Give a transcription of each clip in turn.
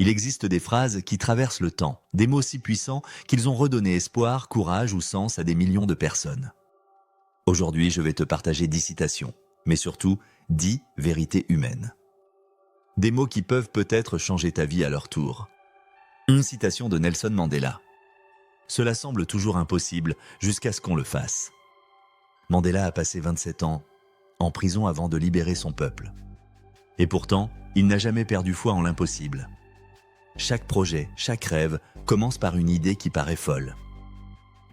Il existe des phrases qui traversent le temps, des mots si puissants qu'ils ont redonné espoir, courage ou sens à des millions de personnes. Aujourd'hui, je vais te partager 10 citations, mais surtout 10 vérités humaines. Des mots qui peuvent peut-être changer ta vie à leur tour. Une citation de Nelson Mandela. Cela semble toujours impossible jusqu'à ce qu'on le fasse. Mandela a passé 27 ans en prison avant de libérer son peuple. Et pourtant, il n'a jamais perdu foi en l'impossible. Chaque projet, chaque rêve commence par une idée qui paraît folle.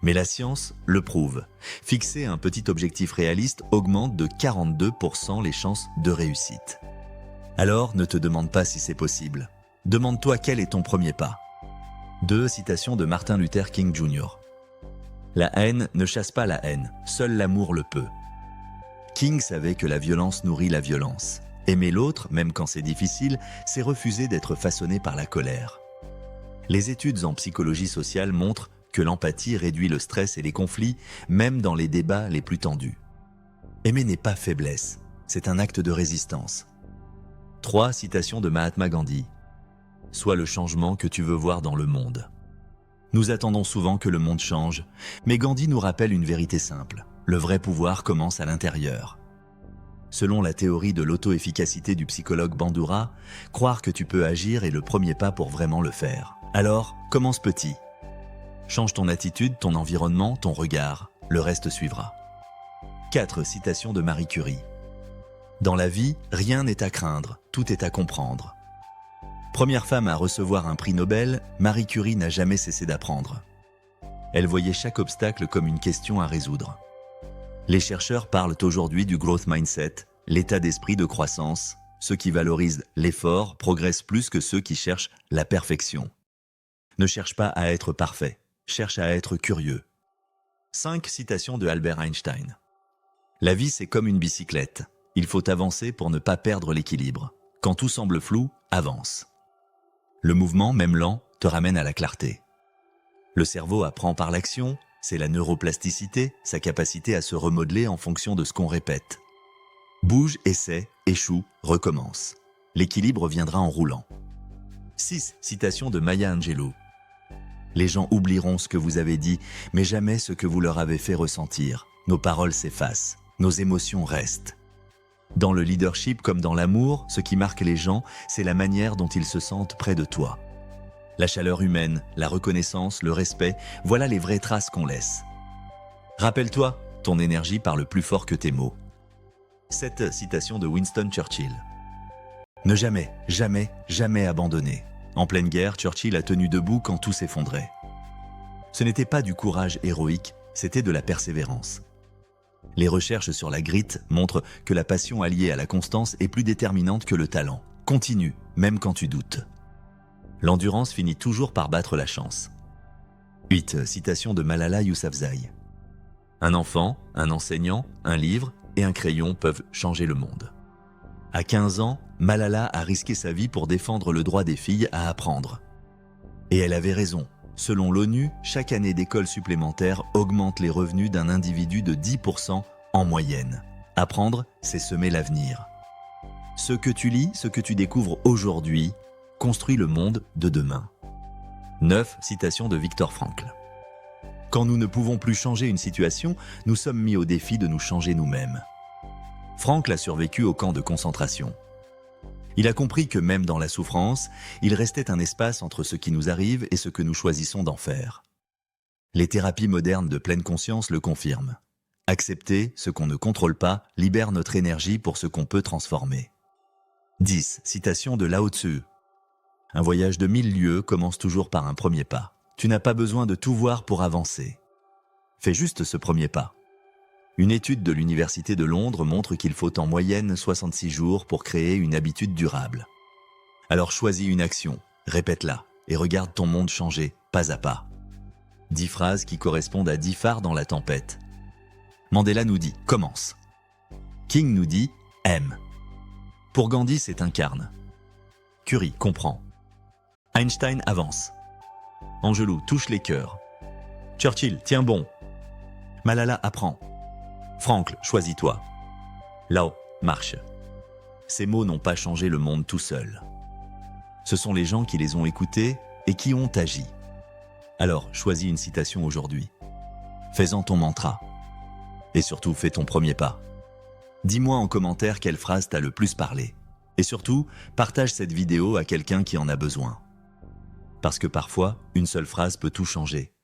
Mais la science le prouve. Fixer un petit objectif réaliste augmente de 42% les chances de réussite. Alors, ne te demande pas si c'est possible. Demande-toi quel est ton premier pas. 2 citations de Martin Luther King Jr. La haine ne chasse pas la haine, seul l'amour le peut. King savait que la violence nourrit la violence. Aimer l'autre, même quand c'est difficile, c'est refuser d'être façonné par la colère. Les études en psychologie sociale montrent que l'empathie réduit le stress et les conflits, même dans les débats les plus tendus. Aimer n'est pas faiblesse, c'est un acte de résistance. 3 citations de Mahatma Gandhi. Sois le changement que tu veux voir dans le monde. Nous attendons souvent que le monde change, mais Gandhi nous rappelle une vérité simple. Le vrai pouvoir commence à l'intérieur. Selon la théorie de l'auto-efficacité du psychologue Bandura, croire que tu peux agir est le premier pas pour vraiment le faire. Alors, commence petit. Change ton attitude, ton environnement, ton regard. Le reste suivra. 4 citations de Marie Curie. Dans la vie, rien n'est à craindre, tout est à comprendre. Première femme à recevoir un prix Nobel, Marie Curie n'a jamais cessé d'apprendre. Elle voyait chaque obstacle comme une question à résoudre. Les chercheurs parlent aujourd'hui du growth mindset, l'état d'esprit de croissance. Ceux qui valorisent l'effort progressent plus que ceux qui cherchent la perfection. Ne cherche pas à être parfait, cherche à être curieux. 5 citations de Albert Einstein. La vie, c'est comme une bicyclette. Il faut avancer pour ne pas perdre l'équilibre. Quand tout semble flou, avance. Le mouvement, même lent, te ramène à la clarté. Le cerveau apprend par l'action, c'est la neuroplasticité, sa capacité à se remodeler en fonction de ce qu'on répète. Bouge, essaie, échoue, recommence. L'équilibre viendra en roulant. 6 citations de Maya Angelou. Les gens oublieront ce que vous avez dit, mais jamais ce que vous leur avez fait ressentir. Nos paroles s'effacent, nos émotions restent. Dans le leadership comme dans l'amour, ce qui marque les gens, c'est la manière dont ils se sentent près de toi. La chaleur humaine, la reconnaissance, le respect, voilà les vraies traces qu'on laisse. Rappelle-toi, ton énergie parle plus fort que tes mots. 7 citations de Winston Churchill. Ne jamais, jamais, jamais abandonner. En pleine guerre, Churchill a tenu debout quand tout s'effondrait. Ce n'était pas du courage héroïque, c'était de la persévérance. Les recherches sur la grit montrent que la passion alliée à la constance est plus déterminante que le talent. Continue, même quand tu doutes. L'endurance finit toujours par battre la chance. 8 citations de Malala Yousafzai. Un enfant, un enseignant, un livre et un crayon peuvent changer le monde. À 15 ans, Malala a risqué sa vie pour défendre le droit des filles à apprendre. Et elle avait raison. Selon l'ONU, chaque année d'école supplémentaire augmente les revenus d'un individu de 10% en moyenne. Apprendre, c'est semer l'avenir. Ce que tu lis, ce que tu découvres aujourd'hui, construit le monde de demain. 9 citations de Viktor Frankl. Quand nous ne pouvons plus changer une situation, nous sommes mis au défi de nous changer nous-mêmes. Frankl a survécu au camp de concentration. Il a compris que même dans la souffrance, il restait un espace entre ce qui nous arrive et ce que nous choisissons d'en faire. Les thérapies modernes de pleine conscience le confirment. Accepter ce qu'on ne contrôle pas libère notre énergie pour ce qu'on peut transformer. 10 citations de Lao Tzu. Un voyage de 1000 lieues commence toujours par un premier pas. Tu n'as pas besoin de tout voir pour avancer. Fais juste ce premier pas. Une étude de l'Université de Londres montre qu'il faut en moyenne 66 jours pour créer une habitude durable. Alors choisis une action, répète-la et regarde ton monde changer, pas à pas. 10 phrases qui correspondent à 10 phares dans la tempête. Mandela nous dit « commence ». King nous dit « aime ». Pour Gandhi, c'est incarne. Curie comprend. Einstein avance. Angelou touche les cœurs. Churchill tient bon. Malala apprend. Frankl, choisis-toi. Lao, marche. Ces mots n'ont pas changé le monde tout seuls. Ce sont les gens qui les ont écoutés et qui ont agi. Alors, choisis une citation aujourd'hui. Fais-en ton mantra. Et surtout, fais ton premier pas. Dis-moi en commentaire quelle phrase t'a le plus parlé. Et surtout, partage cette vidéo à quelqu'un qui en a besoin. Parce que parfois, une seule phrase peut tout changer.